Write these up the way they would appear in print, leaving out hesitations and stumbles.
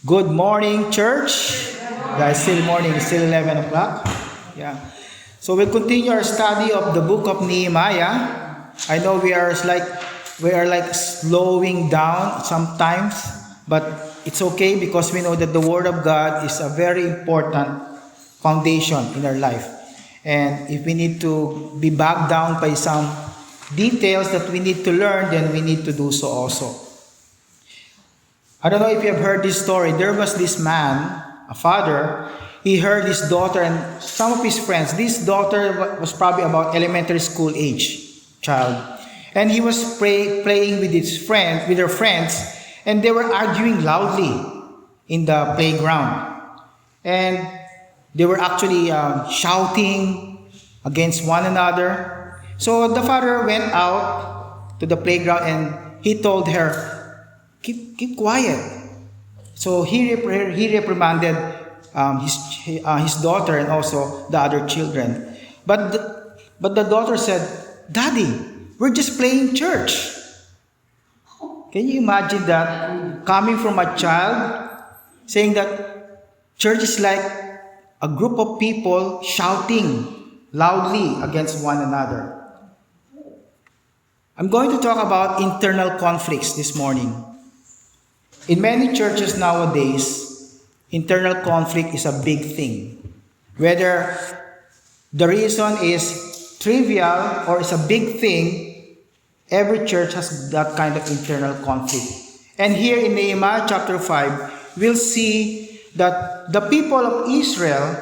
Good morning, church. Yeah, it's still morning. It's still 11 o'clock. Yeah. So we'll continue our study of the book of Nehemiah. I know we are like slowing down sometimes, but it's okay because we know that the Word of God is a very important foundation in our life. And if we need to be bogged down by some details that we need to learn, then we need to do so also. I don't know if you have heard this story. There was this man, a father. He heard his daughter and some of his friends. This daughter was probably about elementary school age child, and he was playing with her friends, and they were arguing loudly in the playground, and they were actually shouting against one another. So the father went out to the playground and he told her, keep quiet. So he reprimanded his daughter and also the other children. But the daughter said, "Daddy, we're just playing church." Can you imagine that coming from a child saying that church is like a group of people shouting loudly against one another? I'm going to talk about internal conflicts this morning. In many churches nowadays, internal conflict is a big thing. Whether the reason is trivial or is a big thing, every church has that kind of internal conflict. And here in Nehemiah chapter 5, we'll see that the people of Israel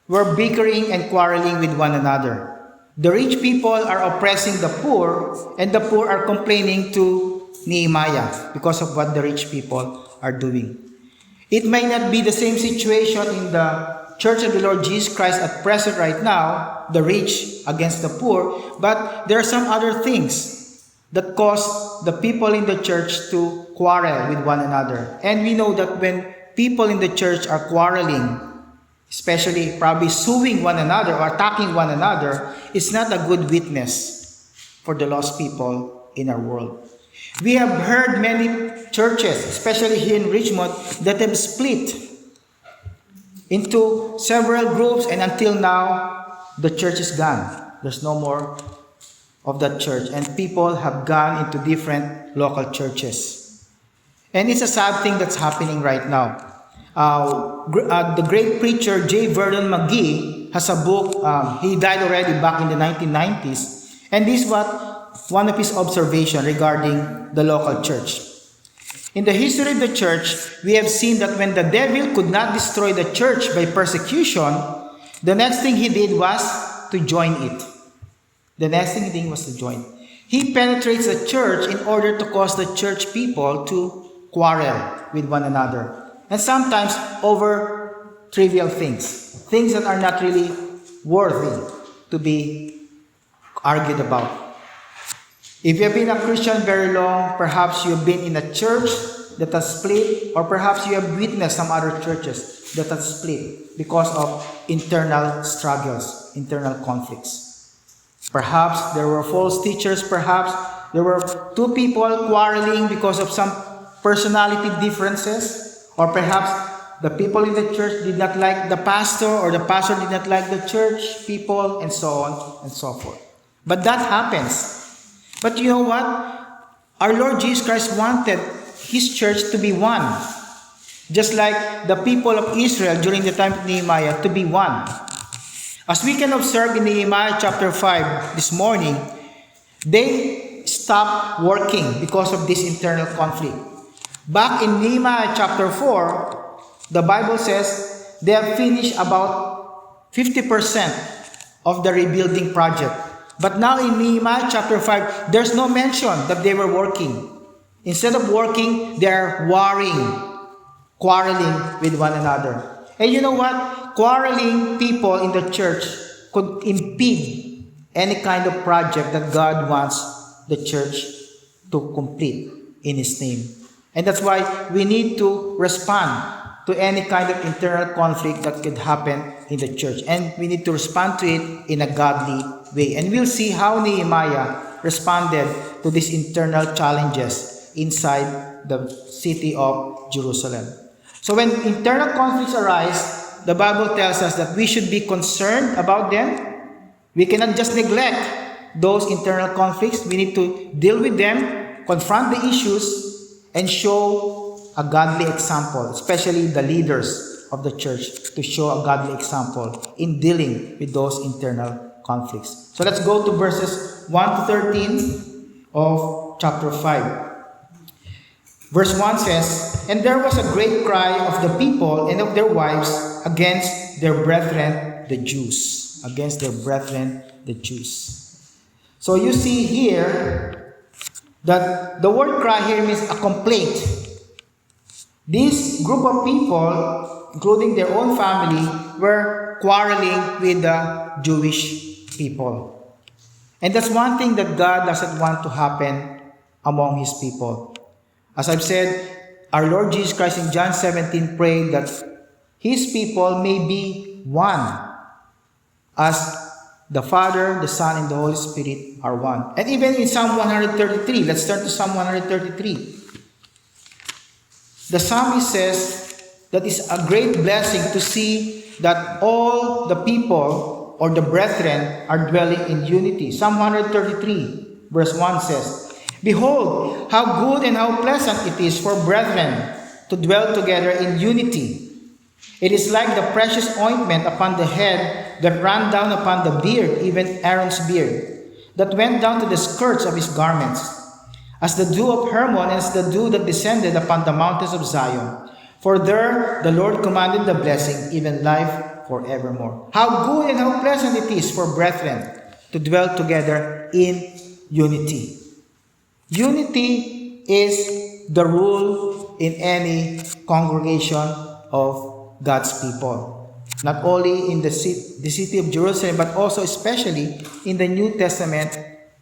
were bickering and quarreling with one another. The rich people are oppressing the poor, and the poor are complaining to Nehemiah because of what the rich people are doing. It may not be the same situation in the Church of the Lord Jesus Christ at present right now, the rich against the poor, but there are some other things that cause the people in the church to quarrel with one another. And we know that when people in the church are quarreling, especially probably suing one another or attacking one another, it's not a good witness for the lost people in our world. We have heard many churches, especially here in Richmond, that have split into several groups, and until now, the church is gone. There's no more of that church, and people have gone into different local churches. And it's a sad thing that's happening right now. The great preacher J. Vernon McGee has a book. He died already back in the 1990s, and this is one of his observations regarding the local church. In the history of the church, we have seen that when the devil could not destroy the church by persecution, the next thing he did was to join it. The next thing he did was to join. He penetrates the church in order to cause the church people to quarrel with one another. And sometimes over trivial things that are not really worthy to be argued about. If you have been a Christian very long, perhaps you have been in a church that has split, or perhaps you have witnessed some other churches that have split because of internal struggles, internal conflicts. Perhaps there were false teachers, perhaps there were two people quarreling because of some personality differences, or perhaps the people in the church did not like the pastor, or the pastor did not like the church people, and so on and so forth. But that happens. But you know what? Our Lord Jesus Christ wanted His church to be one. Just like the people of Israel during the time of Nehemiah to be one. As we can observe in Nehemiah chapter 5 this morning, they stopped working because of this internal conflict. Back in Nehemiah chapter 4, the Bible says they have finished about 50% of the rebuilding project. But now in Nehemiah chapter 5, there's no mention that they were working. Instead of working, they're warring, quarreling with one another. And you know what? Quarreling people in the church could impede any kind of project that God wants the church to complete in His name. And that's why we need to respond to any kind of internal conflict that could happen in the church. And we need to respond to it in a godly way. And we'll see how Nehemiah responded to these internal challenges inside the city of Jerusalem. So when internal conflicts arise, the Bible tells us that we should be concerned about them. We cannot just neglect those internal conflicts. We need to deal with them, confront the issues, and show a godly example, especially the leaders of the church, to show a godly example in dealing with those internal conflicts. So let's go to verses 1 to 13 of chapter 5. Verse 1 says, "And there was a great cry of the people and of their wives against their brethren, the Jews." Against their brethren, the Jews. So you see here that the word cry here means a complaint. This group of people, including their own family, were quarreling with the Jewish people. And that's one thing that God doesn't want to happen among His people. As I've said, our Lord Jesus Christ in John 17 prayed that His people may be one, as the Father, the Son, and the Holy Spirit are one. And even in Psalm 133, let's turn to Psalm 133. The psalmist says that it's a great blessing to see that all the people or the brethren are dwelling in unity. Psalm 133 verse 1 says, "Behold, how good and how pleasant it is for brethren to dwell together in unity. It is like the precious ointment upon the head that ran down upon the beard, even Aaron's beard, that went down to the skirts of his garments, as the dew of Hermon, and as the dew that descended upon the mountains of Zion. For there the Lord commanded the blessing, even life forevermore." How good and how pleasant it is for brethren to dwell together in unity. Unity is the rule in any congregation of God's people. Not only in the city of Jerusalem, but also especially in the New Testament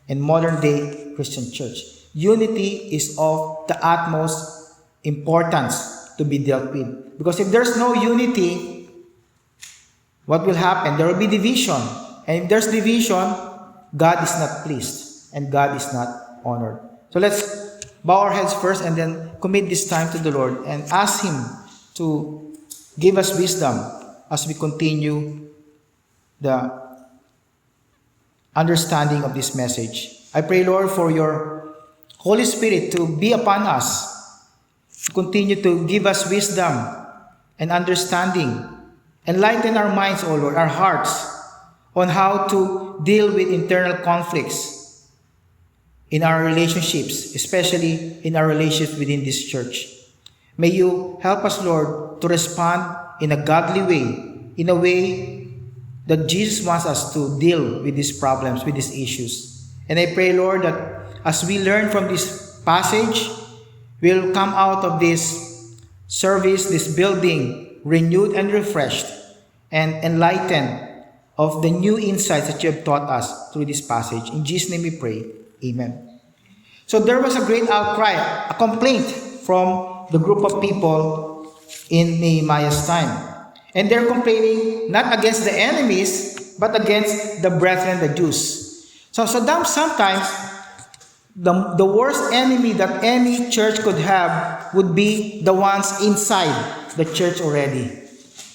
and modern day Christian church. Unity is of the utmost importance to be dealt with. Because if there's no unity, what will happen? There will be division. And if there's division, God is not pleased and God is not honored. So let's bow our heads first and then commit this time to the Lord and ask Him to give us wisdom as we continue the understanding of this message. I pray, Lord, for your Holy Spirit to be upon us, to continue to give us wisdom and understanding. Enlighten our minds, O Lord, our hearts, on how to deal with internal conflicts in our relationships, especially in our relationships within this church. May you help us, Lord, to respond in a godly way, in a way that Jesus wants us to deal with these problems, with these issues. And I pray, Lord, that as we learn from this passage, we'll come out of this service, this building, renewed and refreshed, and enlightened of the new insights that you have taught us through this passage. In Jesus' name we pray. Amen. So there was a great outcry, a complaint from the group of people in Nehemiah's time. And they're complaining not against the enemies, but against the brethren, the Jews. So sometimes the worst enemy that any church could have would be the ones inside the church already.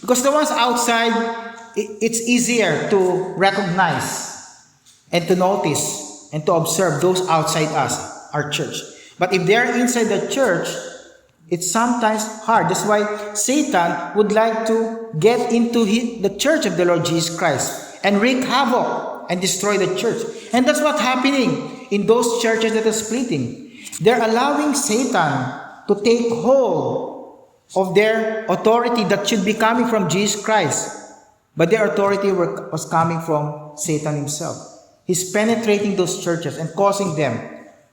Because the ones outside, it's easier to recognize and to notice and to observe those outside us, our church. But if they're inside the church, it's sometimes hard. That's why Satan would like to get into the church of the Lord Jesus Christ and wreak havoc and destroy the church. And that's what's happening in those churches that are splitting. They're allowing Satan to take hold of their authority that should be coming from Jesus Christ. But their authority was coming from Satan himself. He's penetrating those churches and causing them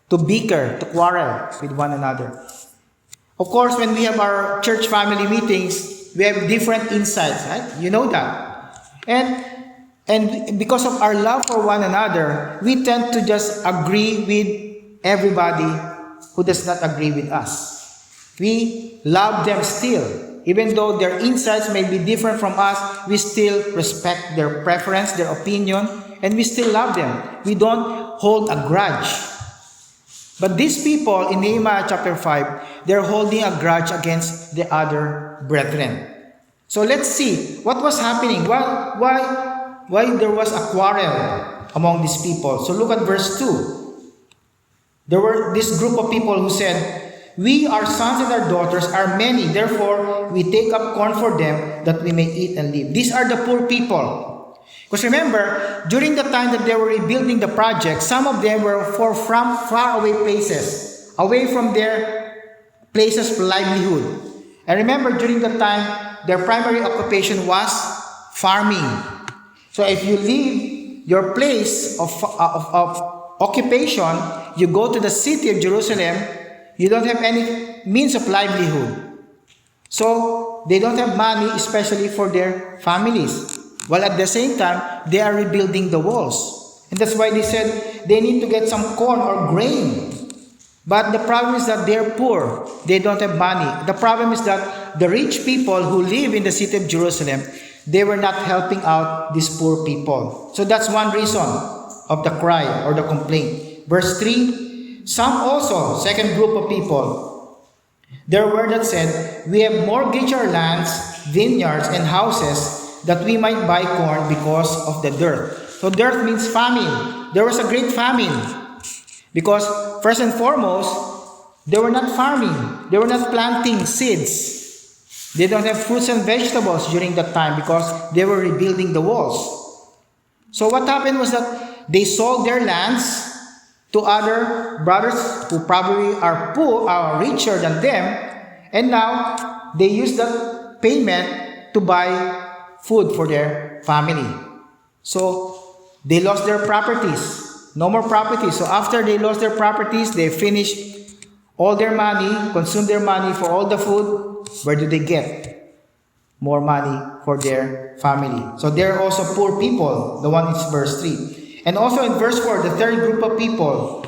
to bicker, to quarrel with one another. Of course, when we have our church family meetings, we have different insights, right? You know that. And because of our love for one another, we tend to just agree with everybody who does not agree with us. We love them still. Even though their insights may be different from us, we still respect their preference, their opinion, and we still love them. We don't hold a grudge. But these people in Nehemiah chapter 5 they're holding a grudge against the other brethren. So let's see what was happening. Why there was a quarrel among these people. So look at verse 2. There were this group of people who said, "We, our sons and our daughters, are many. Therefore, we take up corn for them that we may eat and live." These are the poor people. Because remember, during the time that they were rebuilding the project, some of them were from far away places, away from their places of livelihood. And remember, during the time, their primary occupation was farming. So if you leave your place of occupation, you go to the city of Jerusalem, you don't have any means of livelihood. So they don't have money, especially for their families. While at the same time, they are rebuilding the walls. And that's why they said they need to get some corn or grain. But the problem is that they're poor. They don't have money. The problem is that the rich people who live in the city of Jerusalem, they were not helping out these poor people. So that's one reason of the cry or the complaint. Verse 3, some also, second group of people, there were that said, "We have mortgaged our lands, vineyards, and houses that we might buy corn because of the dearth." So dearth means famine. There was a great famine. Because first and foremost, they were not farming. They were not planting seeds. They don't have fruits and vegetables during that time because they were rebuilding the walls. So what happened was that they sold their lands to other brothers who probably are poor, are richer than them, and now they use that payment to buy food for their family. So they lost their properties. No more properties. So after they lost their properties, they finished all their money, consumed their money for all the food. Where do they get more money for their family? So they're also poor people. The one is verse 3. And also in verse 4, the third group of people,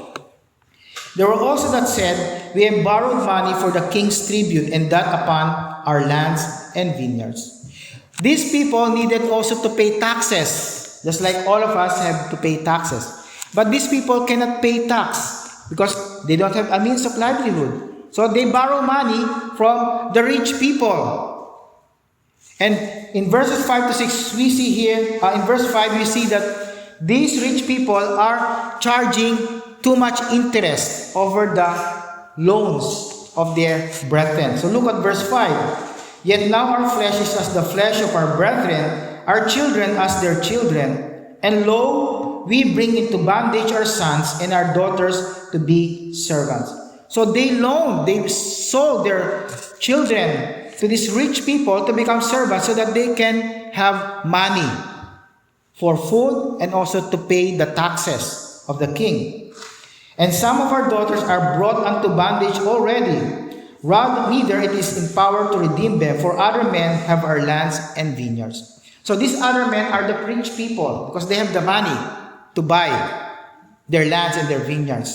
there were also that said, "We have borrowed money for the king's tribute, and that upon our lands and vineyards." These people needed also to pay taxes, just like all of us have to pay taxes. But these people cannot pay tax because they don't have a means of livelihood. So they borrow money from the rich people. And in verses 5 to 6, we see here, in verse 5, we see that these rich people are charging too much interest over the loans of their brethren. So look at verse 5. "Yet now our flesh is as the flesh of our brethren, our children as their children. And lo, we bring into bondage our sons and our daughters to be servants." So they sold their children to these rich people to become servants so that they can have money for food and also to pay the taxes of the king. "And some of our daughters are brought unto bondage already. Rather, neither it is in power to redeem them, for other men have our lands and vineyards." So these other men are the rich people because they have the money to buy their lands and their vineyards.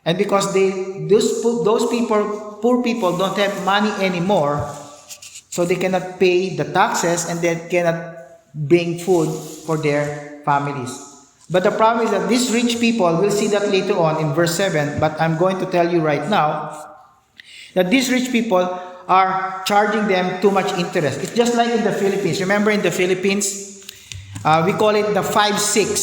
And because those people, poor people, don't have money anymore, so they cannot pay the taxes and they cannot bring food for their families. But the problem is that these rich people, we'll see that later on in verse 7, but I'm going to tell you right now that these rich people are charging them too much interest. It's just like in the Philippines. Remember in the Philippines, we call it the 5-6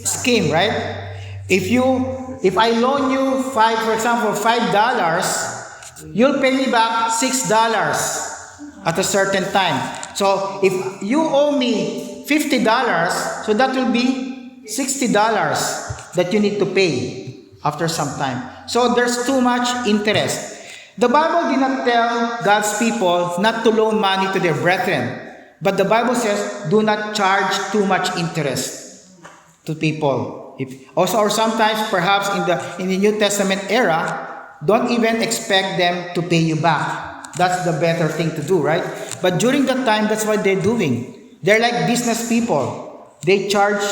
scheme, right? If I loan you for example, $5, you'll pay me back $6 at a certain time. So if you owe me $50, so that will be $60 that you need to pay after some time. So there's too much interest. The Bible did not tell God's people not to loan money to their brethren. But the Bible says, do not charge too much interest to people. Or sometimes, perhaps in the New Testament era, don't even expect them to pay you back. That's the better thing to do, right? But during that time, that's what they're doing. They're like business people. They charge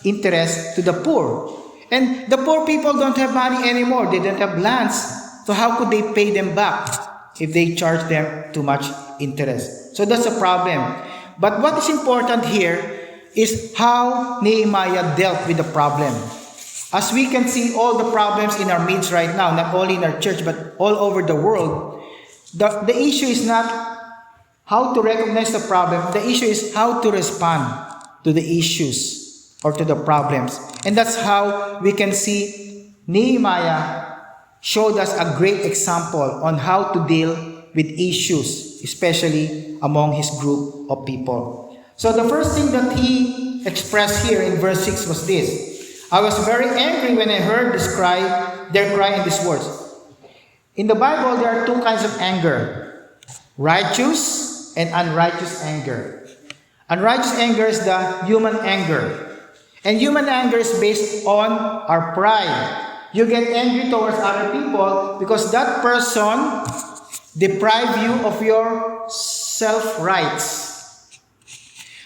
interest to the poor. And the poor people don't have money anymore. They don't have lands. So how could they pay them back if they charge them too much interest? So that's a problem. But what is important here is how Nehemiah dealt with the problem. As we can see all the problems in our midst right now, not only in our church, but all over the world, the issue is not how to recognize the problem. The issue is how to respond to the issues or to the problems. And that's how we can see Nehemiah showed us a great example on how to deal with issues, especially among his group of people. So the first thing that he expressed here in verse 6 was this: I was very angry when I heard their cry in these words. In the Bible, there are two kinds of anger: righteous and unrighteous anger. Unrighteous anger is the human anger. And human anger is based on our pride. You get angry towards other people because that person deprived you of your self-rights.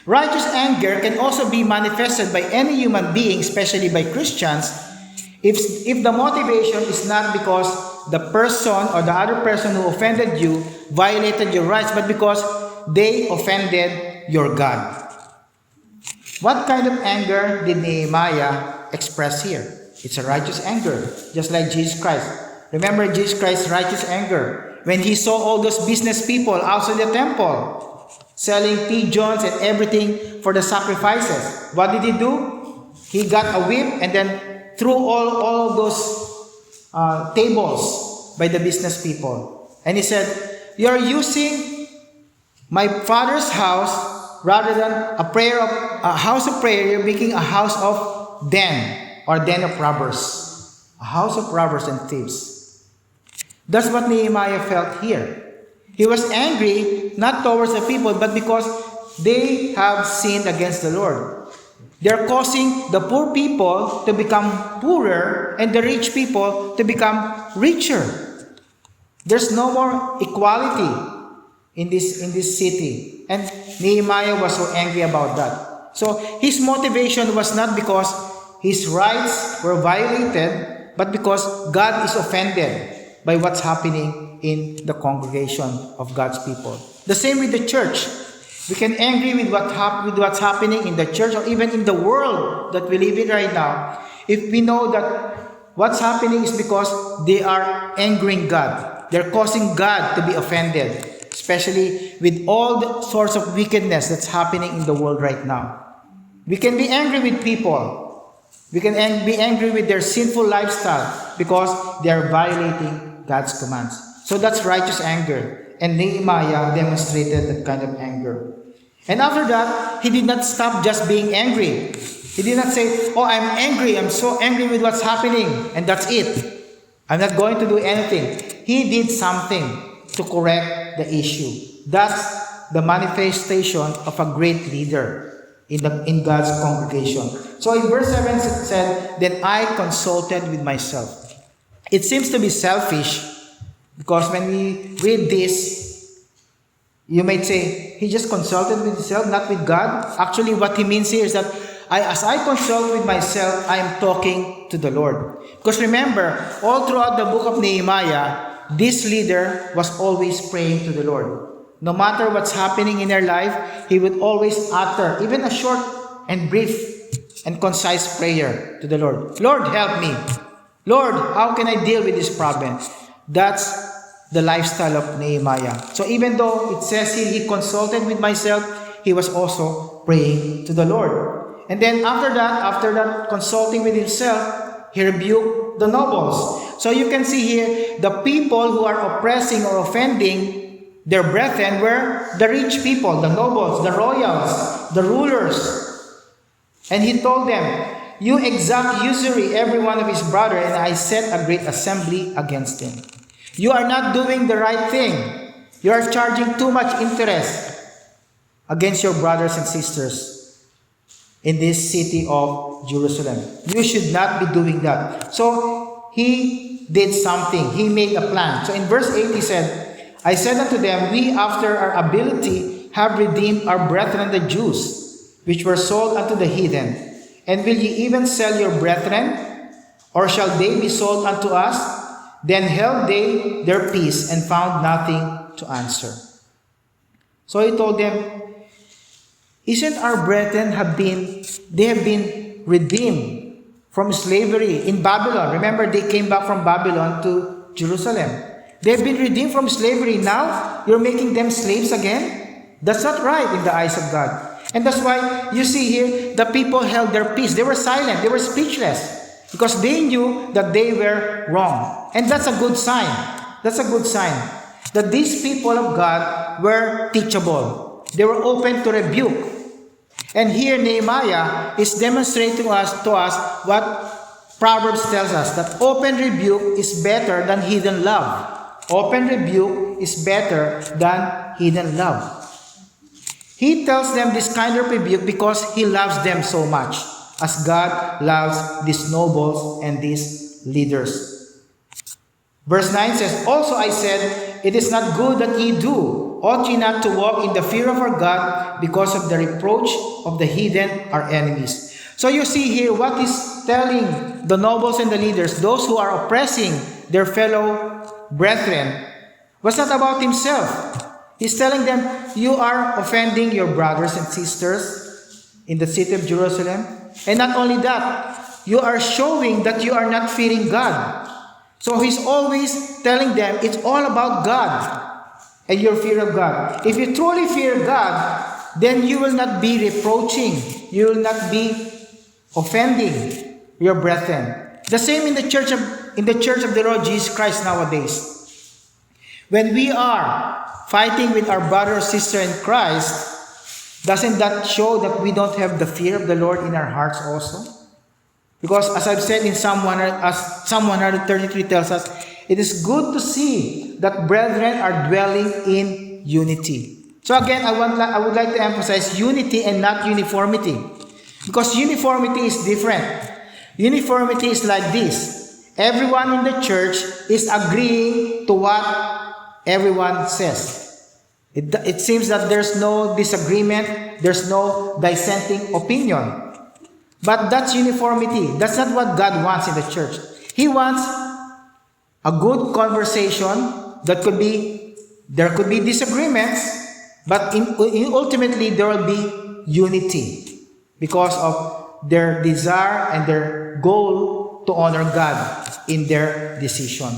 Righteous anger can also be manifested by any human being, especially by Christians, if the motivation is not because the person or the other person who offended you violated your rights, but because they offended your God. What kind of anger did Nehemiah express here? It's a righteous anger, just like Jesus Christ. Remember Jesus Christ's righteous anger when he saw all those business people outside the temple selling pigeons and everything for the sacrifices. What did he do? He got a whip and then threw all those tables by the business people. And he said, "You're using my father's house rather than a house of prayer. You're making a house of den or den of robbers. A house of robbers and thieves." That's what Nehemiah felt here. He was angry not towards the people, but because they have sinned against the Lord. They're causing the poor people to become poorer and the rich people to become richer. There's no more equality in this city. And Nehemiah was so angry about that. So his motivation was not because his rights were violated, but because God is offended by what's happening in the congregation of God's people. The same with the church. We can angry with what's happening in the church or even in the world that we live in right now, if we know that what's happening is because they are angering God. They're causing God to be offended, especially with all the sorts of wickedness that's happening in the world right now. We can be angry with people. We can be angry with their sinful lifestyle because they are violating God's commands. So that's righteous anger. And Nehemiah demonstrated that kind of anger. And after that, he did not stop just being angry. He did not say, "Oh, I'm angry. I'm so angry with what's happening. And that's it. I'm not going to do anything." He did something to correct the issue. That's the manifestation of a great leader in God's congregation. So in verse 7 it said, "Then I consulted with myself." It seems to be selfish because when we read this, you might say, he just consulted with himself, not with God. Actually, what he means here is that as I consult with myself, I am talking to the Lord. Because remember, all throughout the book of Nehemiah, this leader was always praying to the Lord. No matter what's happening in their life, he would always utter even a short and brief and concise prayer to the Lord. "Lord, help me. Lord, how can I deal with this problem?" That's the lifestyle of Nehemiah. So even though it says here he consulted with myself, he was also praying to the Lord. And then after that consulting with himself, he rebuked the nobles. So you can see here, the people who are oppressing or offending their brethren were the rich people, the nobles, the royals, the rulers. And he told them, "You exact usury every one of his brother, and I set a great assembly against him. You are not doing the right thing. You are charging too much interest against your brothers and sisters in this city of Jerusalem. You should not be doing that." So he did something. He made a plan. So in verse 8 he said, "I said unto them, We after our ability have redeemed our brethren the Jews, which were sold unto the heathen. And will ye even sell your brethren? Or shall they be sold unto us?" Then held they their peace and found nothing to answer. So he told them, "Isn't our brethren have been redeemed from slavery in Babylon. Remember, they came back from Babylon to Jerusalem. They've been redeemed from slavery. Now, you're making them slaves again? That's not right in the eyes of God. And that's why you see here, the people held their peace. They were silent. They were speechless because they knew that they were wrong. And that's a good sign. That's a good sign that these people of God were teachable. They were open to rebuke. And here Nehemiah is demonstrating to us what Proverbs tells us, that open rebuke is better than hidden love. Open rebuke is better than hidden love. He tells them this kind of rebuke because he loves them so much, as God loves these nobles and these leaders. Verse 9 says, Also I said, it is not good that ye do. Ought ye not to walk in the fear of our God because of the reproach of the heathen, our enemies. So you see here what he's telling the nobles and the leaders, those who are oppressing their fellow brethren, was not about himself. He's telling them, you are offending your brothers and sisters in the city of Jerusalem. And not only that, you are showing that you are not fearing God. So he's always telling them it's all about God and your fear of God. If you truly fear God, then you will not be reproaching. You will not be offending your brethren. The same in the church of the Lord Jesus Christ nowadays. When we are fighting with our brother or sister in Christ, doesn't that show that we don't have the fear of the Lord in our hearts also? Because as I've said in Psalm 133 tells us, it is good to see that brethren are dwelling in unity. So again, I would like to emphasize unity and not uniformity. Because uniformity is different. Uniformity is like this. Everyone in the church is agreeing to what everyone says. It seems that there's no disagreement, there's no dissenting opinion. But that's uniformity. That's not what God wants in the church. He wants a good conversation there could be disagreements, but ultimately there will be unity because of their desire and their goal to honor God in their decision.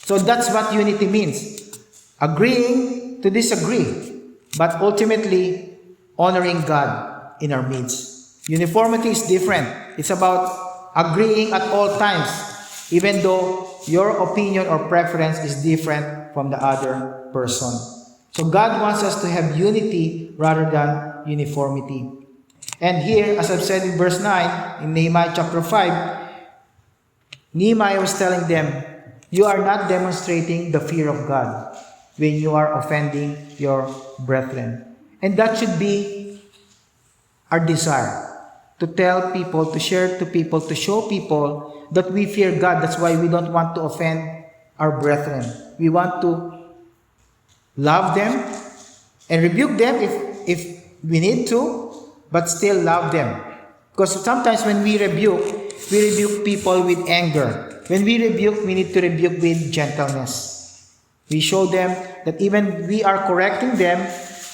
So that's what unity means. Agreeing to disagree, but ultimately honoring God in our midst. Uniformity is different. It's about agreeing at all times, even though your opinion or preference is different from the other person. So God wants us to have unity rather than uniformity. And here, as I've said in verse 9, in Nehemiah chapter 5, Nehemiah was telling them, you are not demonstrating the fear of God when you are offending your brethren. And that should be our desire, to tell people, to share to people, to show people that we fear God. That's why we don't want to offend our brethren. We want to love them and rebuke them if we need to, but still love them. Because sometimes when we rebuke people with anger. When we rebuke, we need to rebuke with gentleness. We show them that even we are correcting them,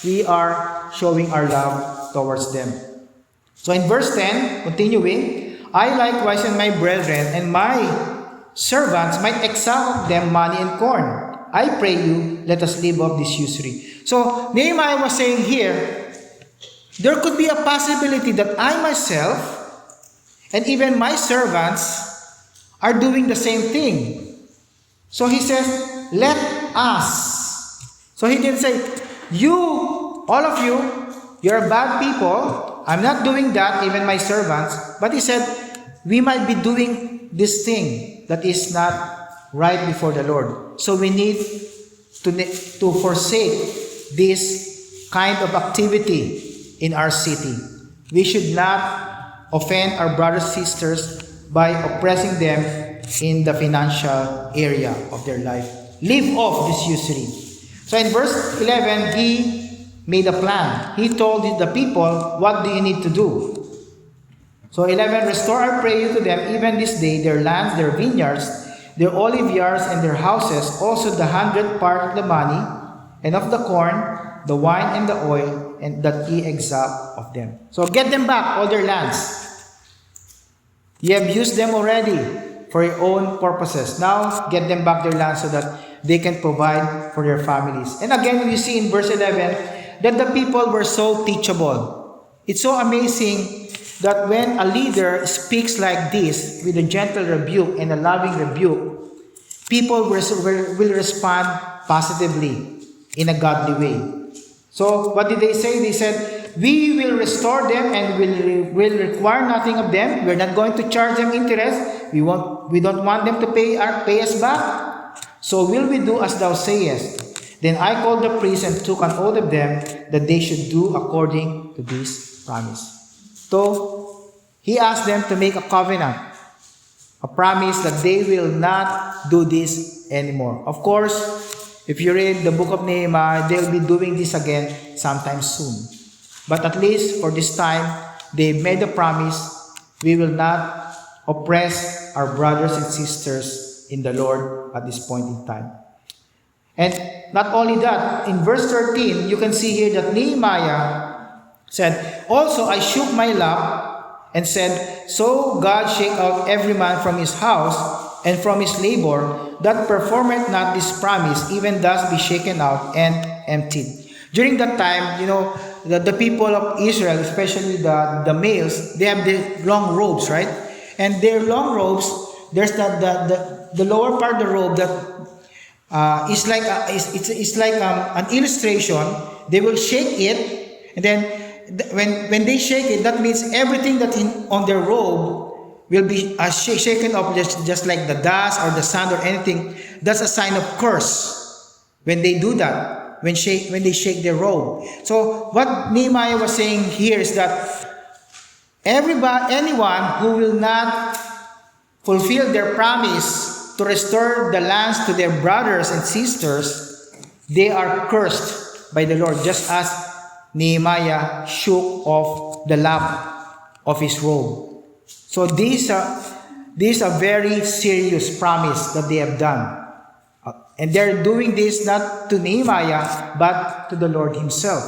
we are showing our love towards them. So in verse 10, continuing, I likewise and my brethren and my servants might exact them money and corn. I pray you, let us leave off this usury. So Nehemiah was saying here, there could be a possibility that I myself and even my servants are doing the same thing. So he says, let us. So he didn't say, you, all of you, you're bad people. I'm not doing that, even my servants. But he said, we might be doing this thing that is not right before the Lord. So we need to forsake this kind of activity in our city. We should not offend our brothers and sisters by oppressing them in the financial area of their life. Leave off this usury. So in verse 11, he made a plan. He told the people, what do you need to do? So 11, restore, I pray you, to them even this day their lands, their vineyards, their olive yards, and their houses, also the 100th part of the money, and of the corn, the wine, and the oil, and that ye exact of them. So get them back, all their lands. You have used them already for your own purposes. Now, get them back their land so that they can provide for their families. And again, we see in verse 11 that the people were so teachable. It's so amazing that when a leader speaks like this with a gentle rebuke and a loving rebuke, people will respond positively in a godly way. So, what did they say? They said, we will restore them and will require nothing of them. We're not going to charge them interest. We don't want them to pay us back. So will we do as thou sayest? Then I called the priests and took an oath of them that they should do according to this promise. So he asked them to make a covenant, a promise that they will not do this anymore. Of course, if you read the book of Nehemiah, they'll be doing this again sometime soon. But at least for this time, they made a promise, we will not oppress our brothers and sisters in the Lord at this point in time. And not only that, in verse 13, you can see here that Nehemiah said, also I shook my lap and said, so God shake out every man from his house and from his labor, that performeth not this promise, even thus be shaken out and emptied. During that time, the people of Israel, especially the males, they have the long robes, right? And their long robes, there's the lower part of the robe that is like an illustration. They will shake it, and then when they shake it, that means everything that on their robe will be shaken up, just like the dust or the sand or anything. That's a sign of curse when they do that. When they shake their robe. So what Nehemiah was saying here is that anyone who will not fulfill their promise to restore the lands to their brothers and sisters, they are cursed by the Lord, just as Nehemiah shook off the lap of his robe. So these are very serious promise that they have done. And they're doing this not to Nehemiah, but to the Lord himself.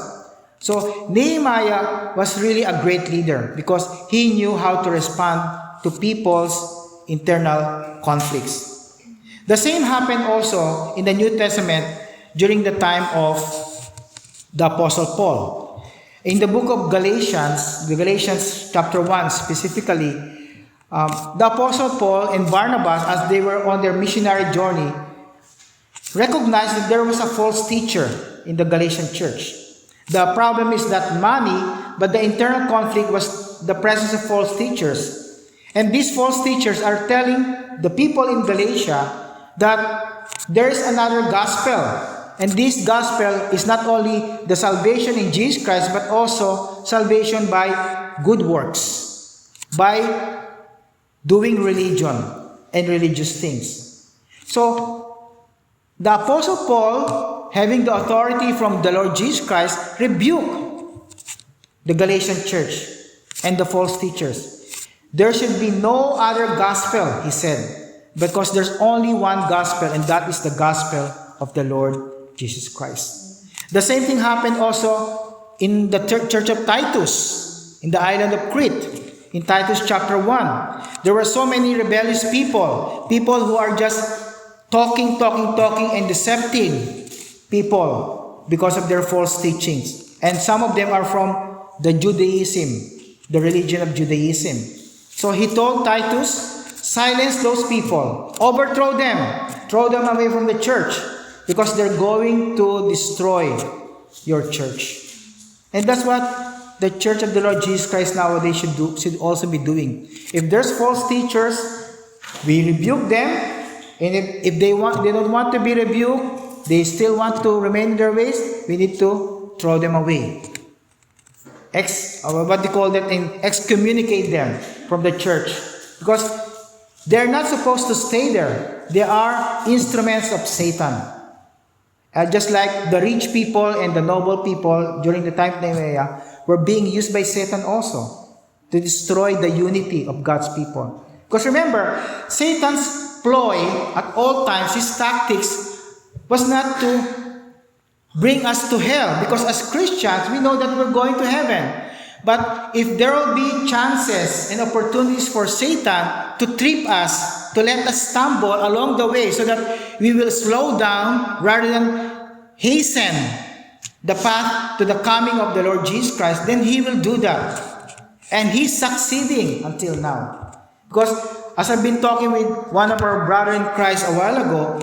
So Nehemiah was really a great leader because he knew how to respond to people's internal conflicts. The same happened also in the New Testament during the time of the Apostle Paul. In the book of Galatians chapter 1 specifically, the Apostle Paul and Barnabas, as they were on their missionary journey, recognized that there was a false teacher in the Galatian church. The problem is not money, but the internal conflict was the presence of false teachers. And these false teachers are telling the people in Galatia that there is another gospel. And this gospel is not only the salvation in Jesus Christ, but also salvation by good works, by doing religion and religious things. So, the Apostle Paul, having the authority from the Lord Jesus Christ, rebuked the Galatian church and the false teachers. There should be no other gospel, he said, because there's only one gospel, and that is the gospel of the Lord Jesus Christ. The same thing happened also in the church of Titus, in the island of Crete, in Titus chapter 1. There were so many rebellious people who are just talking, and decepting people because of their false teachings. And some of them are from the Judaism, the religion of Judaism. So he told Titus, silence those people, overthrow them, throw them away from the church, because they're going to destroy your church. And that's what the church of the Lord Jesus Christ nowadays should also be doing. If there's false teachers, we rebuke them. And if they don't want to be rebuked, they still want to remain in their ways, we need to throw them away. Excommunicate them from the church. Because they're not supposed to stay there. They are instruments of Satan. Just like the rich people and the noble people during the time of Nehemiah were being used by Satan also to destroy the unity of God's people. Because remember, Satan's ploy at all times, his tactics was not to bring us to hell, because as Christians we know that we're going to heaven. But if there will be chances and opportunities for Satan to trip us, to let us stumble along the way so that we will slow down rather than hasten the path to the coming of the Lord Jesus Christ, then he will do that. And he's succeeding until now. Because as I've been talking with one of our brothers in Christ a while ago,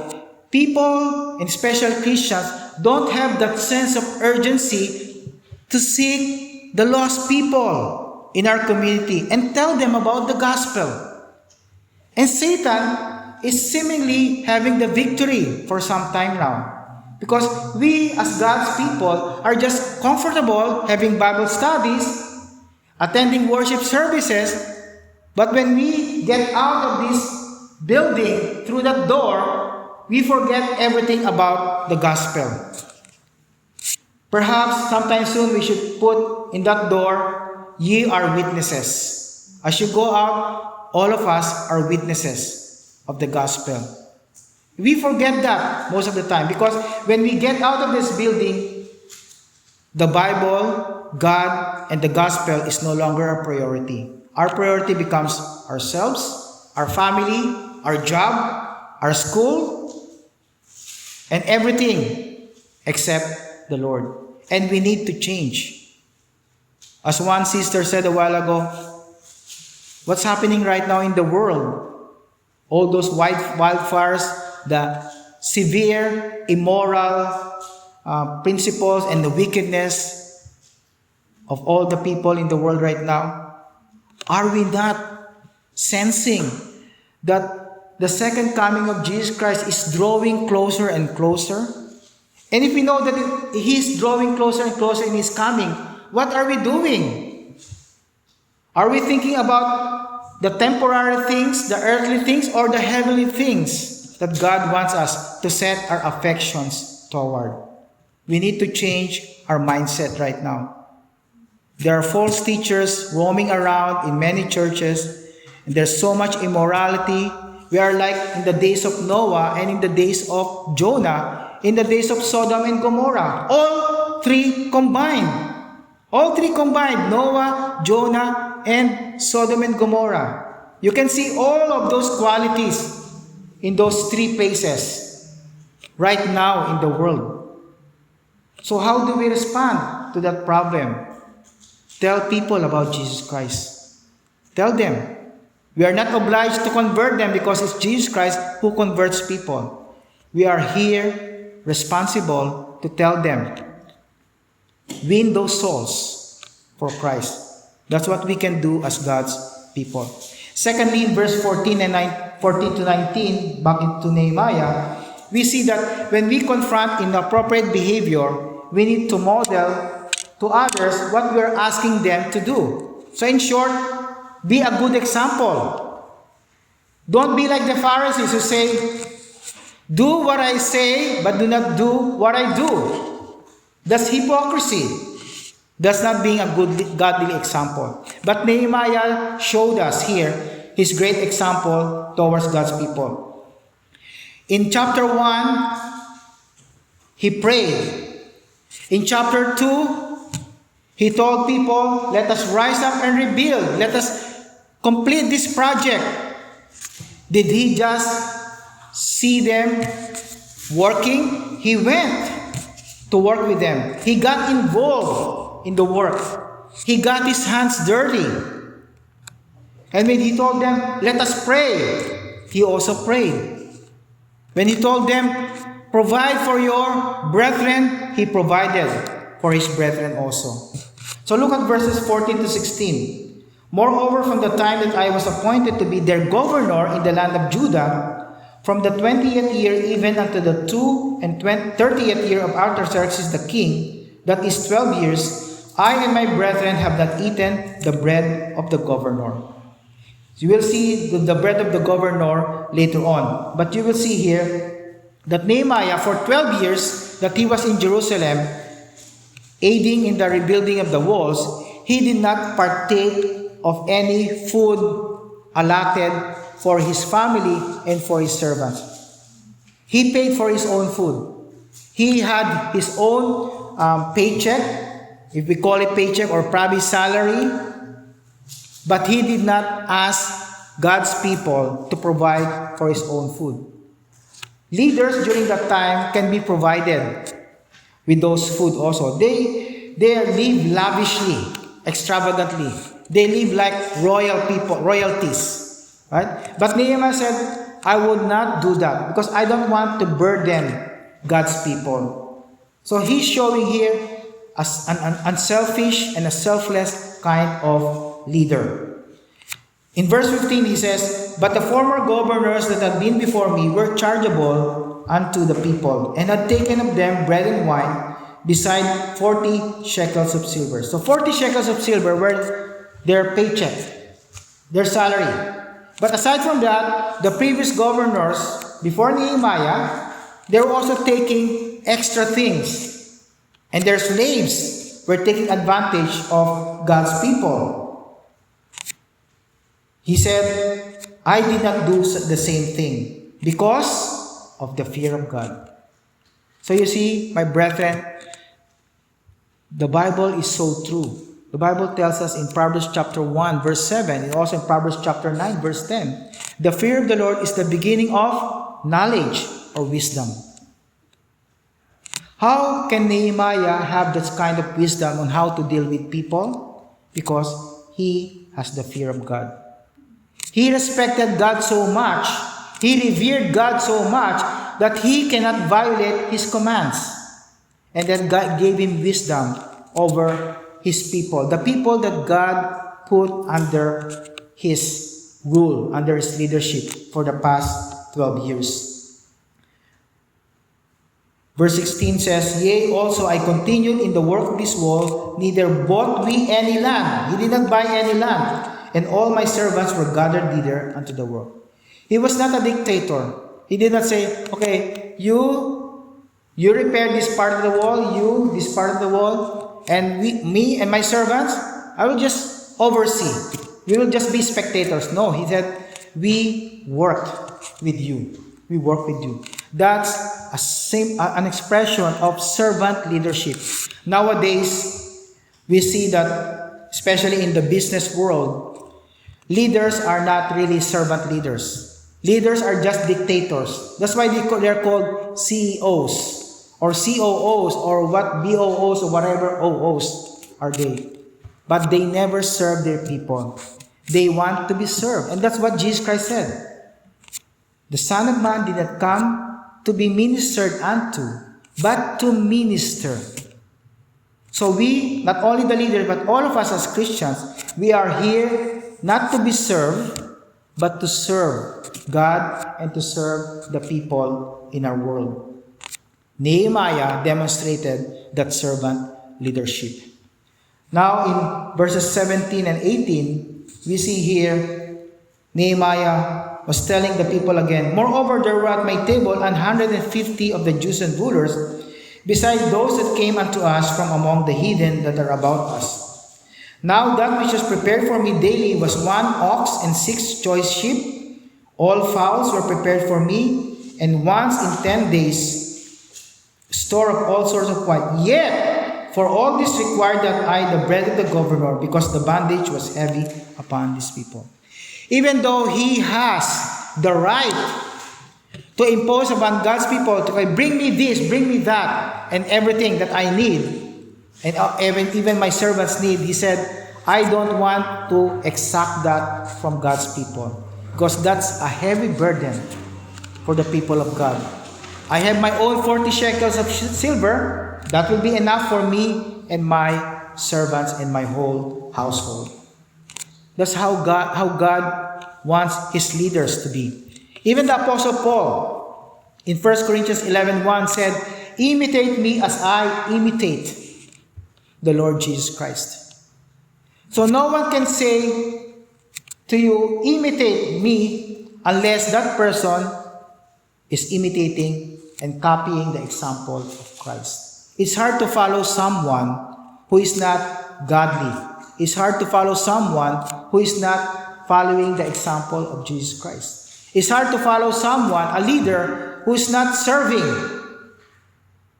people, and especially Christians, don't have that sense of urgency to seek the lost people in our community and tell them about the gospel. And Satan is seemingly having the victory for some time now. Because we as God's people are just comfortable having Bible studies, attending worship services, but when we get out of this building through that door, we forget everything about the gospel. Perhaps sometime soon we should put in that door, ye are witnesses. As you go out, all of us are witnesses of the gospel. We forget that most of the time because when we get out of this building, the Bible, God, and the gospel is no longer a priority. Our priority becomes ourselves, our family, our job, our school, and everything except the Lord. And we need to change. As one sister said a while ago, what's happening right now in the world? All those wildfires, the severe, immoral principles and the wickedness of all the people in the world right now. Are we not sensing that the second coming of Jesus Christ is drawing closer and closer? And if we know that He's drawing closer and closer in His coming, what are we doing? Are we thinking about the temporary things, the earthly things, or the heavenly things that God wants us to set our affections toward? We need to change our mindset right now. There are false teachers roaming around in many churches, and there's so much immorality. We are like in the days of Noah and in the days of Jonah, in the days of Sodom and Gomorrah. All three combined. All three combined, Noah, Jonah, and Sodom and Gomorrah. You can see all of those qualities in those three places right now in the world. So how do we respond to that problem? Tell people about Jesus Christ. Tell them. We are not obliged to convert them because it's Jesus Christ who converts people. We are here responsible to tell them. Win those souls for Christ. That's what we can do as God's people. Secondly, in verse 14 to 19, back into Nehemiah, we see that when we confront inappropriate behavior, we need to model to others what we are asking them to do. So in short, be a good example. Don't be like the Pharisees who say, do what I say, but do not do what I do. That's hypocrisy. That's not being a good godly example. But Nehemiah showed us here his great example towards God's people. In chapter 1, he prayed. In chapter 2, he told people, let us rise up and rebuild. Let us complete this project. Did he just see them working? He went to work with them. He got involved in the work. He got his hands dirty. And when he told them, let us pray, he also prayed. When he told them, provide for your brethren, he provided for his brethren also. So look at verses 14 to 16. Moreover, from the time that I was appointed to be their governor in the land of Judah, from the 20th year even unto the 30th year of Artaxerxes the king, that is 12 years, I and my brethren have not eaten the bread of the governor. You will see the bread of the governor later on. But you will see here that Nehemiah, for 12 years that he was in Jerusalem, aiding in the rebuilding of the walls, he did not partake of any food allotted for his family and for his servants. He paid for his own food. He had his own paycheck if we call it paycheck or probably salary, but he did not ask God's people to provide for his own food. Leaders during that time can be provided with those food also. They live lavishly, extravagantly. They live like royal people, royalties. Right? But Nehemiah said, I would not do that because I don't want to burden God's people. So he's showing here as an unselfish and a selfless kind of leader. In verse 15 he says, but the former governors that had been before me were chargeable unto the people, and had taken of them bread and wine, beside 40 shekels of silver. So 40 shekels of silver were their paycheck, their salary. But aside from that, the previous governors before Nehemiah, they were also taking extra things. And their slaves were taking advantage of God's people. He said, I did not do the same thing because of the fear of God. So you see, my brethren, the Bible is so true. The Bible tells us in Proverbs chapter 1 verse 7 and also in Proverbs chapter 9 verse 10, the fear of the Lord is the beginning of knowledge or wisdom. How can Nehemiah have this kind of wisdom on how to deal with people? Because he has the fear of God. He respected God so much, he revered God so much that he cannot violate his commands. And then God gave him wisdom over his people, the people that God put under his rule, under his leadership for the past 12 years. Verse 16 says, yea, also I continued in the work of this wall, neither bought we any land. He did not buy any land. And all my servants were gathered thither unto the work. He was not a dictator. He did not say, okay, you repair this part of the wall, this part of the wall, and me and my servants, I will just oversee. We will just be spectators. No, he said, we worked with you. We work with you. That's an expression of servant leadership. Nowadays, we see that, especially in the business world, leaders are not really servant leaders. Leaders are just dictators. That's why they're called CEOs or COOs or what BOOs or whatever OOs are they. But they never serve their people. They want to be served. And that's what Jesus Christ said. The Son of Man did not come to be ministered unto, but to minister. So we, not only the leader, but all of us as Christians, we are here not to be served, but to serve God and to serve the people in our world. Nehemiah demonstrated that servant leadership. Now in verses 17 and 18, we see here Nehemiah was telling the people again, moreover, there were at my table 150 of the Jews and rulers, beside those that came unto us from among the heathen that are about us. Now that which was prepared for me daily was 1 ox and 6 choice sheep. All fowls were prepared for me, and once in 10 days store of all sorts of wine. Yet, for all this required that I the bread of the governor, because the bondage was heavy upon these people. Even though he has the right to impose upon God's people, to say, bring me this, bring me that, and everything that I need, and even my servants need, he said, I don't want to exact that from God's people, because that's a heavy burden for the people of God. I have my own 40 shekels of silver. That will be enough for me and my servants and my whole household. That's how God wants his leaders to be. Even the Apostle Paul in 1 Corinthians 11:1 said, imitate me as I imitate the Lord Jesus Christ. So no one can say to you, imitate me, unless that person is imitating and copying the example of Christ. It's hard to follow someone who is not godly. It's hard to follow someone who is not following the example of Jesus Christ. It's hard to follow someone, a leader, who is not serving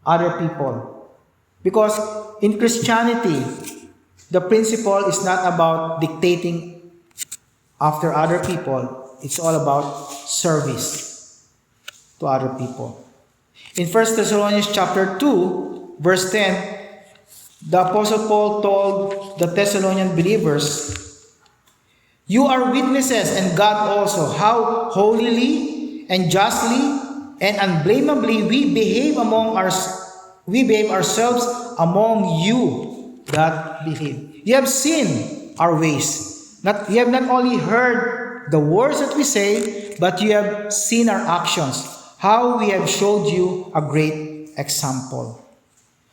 other people. Because in Christianity, the principle is not about dictating after other people. It's all about service to other people. In 1 Thessalonians chapter 2, verse 10, the Apostle Paul told the Thessalonian believers, "You are witnesses, and God also, how holily and justly and unblameably we behave ourselves among you that believe." You have seen our ways. You have not only heard the words that we say, but you have seen our actions, how we have showed you a great example.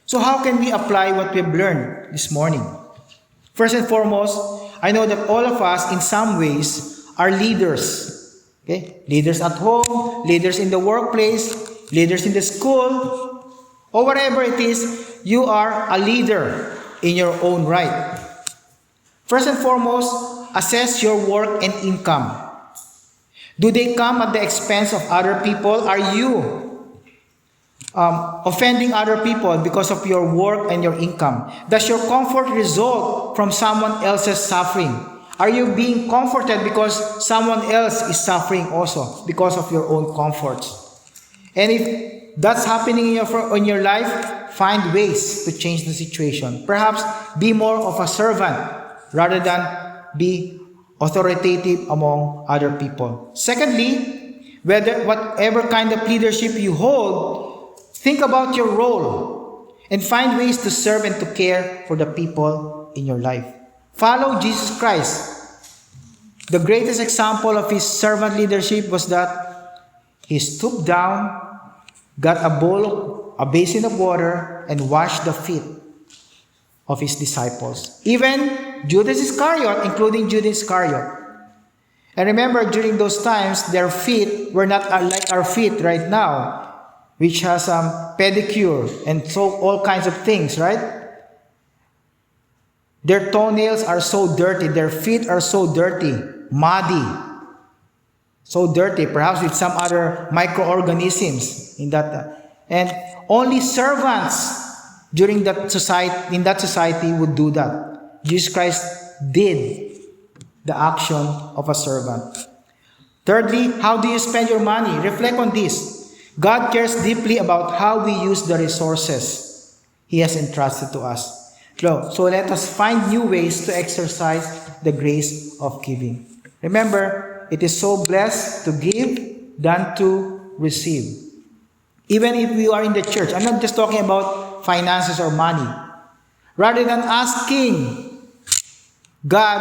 So how can we apply what we've learned this morning? First and foremost, I know that all of us in some ways are leaders. Okay? Leaders at home, leaders in the workplace, leaders in the school, or whatever it is, you are a leader in your own right. First and foremost, assess your work and income. Do they come at the expense of other people? Are you offending other people because of your work and your income? Does your comfort result from someone else's suffering? Are you being comforted because someone else is suffering also because of your own comforts? And if that's happening in your life, find ways to change the situation. Perhaps be more of a servant rather than be authoritative among other people. Secondly, whatever kind of leadership you hold, think about your role and find ways to serve and to care for the people in your life. Follow Jesus Christ. The greatest example of his servant leadership was that he stooped down, got a basin of water, and washed the feet of his disciples. Even Judas Iscariot, including Judas Iscariot. And remember, during those times, their feet were not like our feet right now, which has pedicure and so all kinds of things, right? Their toenails are so dirty. Their feet are so dirty, muddy, so dirty, perhaps with some other microorganisms in that. And only servants in that society would do that. Jesus Christ did the action of a servant. Thirdly, how do you spend your money? Reflect on this. God cares deeply about how we use the resources He has entrusted to us. So let us find new ways to exercise the grace of giving. Remember, it is so blessed to give than to receive. Even if we are in the church, I'm not just talking about finances or money. Rather than asking God,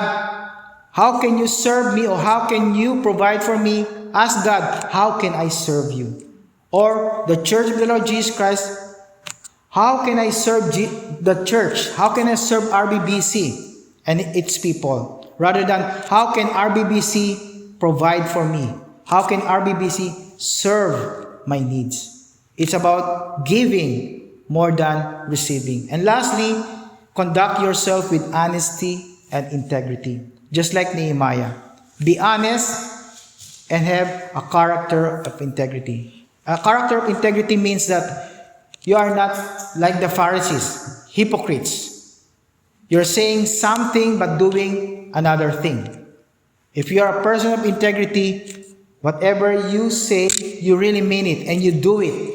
how can you serve me or how can you provide for me? Ask God, how can I serve you? Or the church of the Lord Jesus Christ, how can I serve the church? How can I serve RBBC and its people? Rather than, how can RBBC provide for me? How can RBBC serve my needs? It's about giving more than receiving. And lastly, conduct yourself with honesty and integrity. Just like Nehemiah. Be honest and have a character of integrity. A character of integrity means that you are not like the Pharisees, hypocrites. You're saying something but doing another thing. If you are a person of integrity, whatever you say, you really mean it and you do it.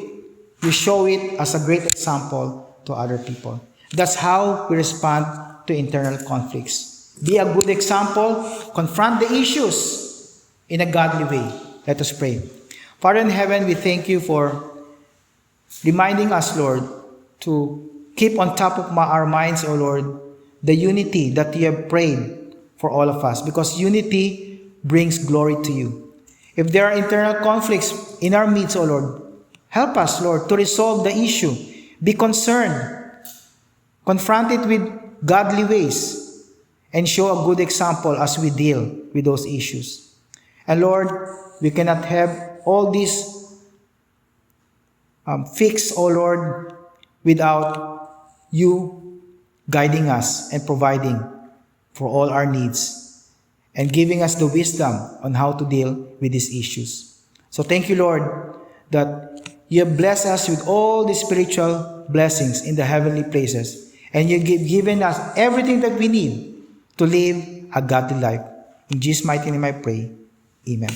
You show it as a great example to other people. That's how we respond to internal conflicts. Be a good example. Confront the issues in a godly way. Let us pray. Father in heaven, we thank you for reminding us, Lord, to keep on top of our minds, O Lord, the unity that you have prayed for all of us. Because unity brings glory to you. If there are internal conflicts in our midst, O Lord, help us, Lord, to resolve the issue. Be concerned. Confront it with godly ways. And show a good example as we deal with those issues. And Lord, we cannot have all these fixed, O Lord, without you guiding us and providing for all our needs and giving us the wisdom on how to deal with these issues. So thank you, Lord, that You have blessed us with all the spiritual blessings in the heavenly places. And you've given us everything that we need to live a godly life. In Jesus' mighty name I pray. Amen.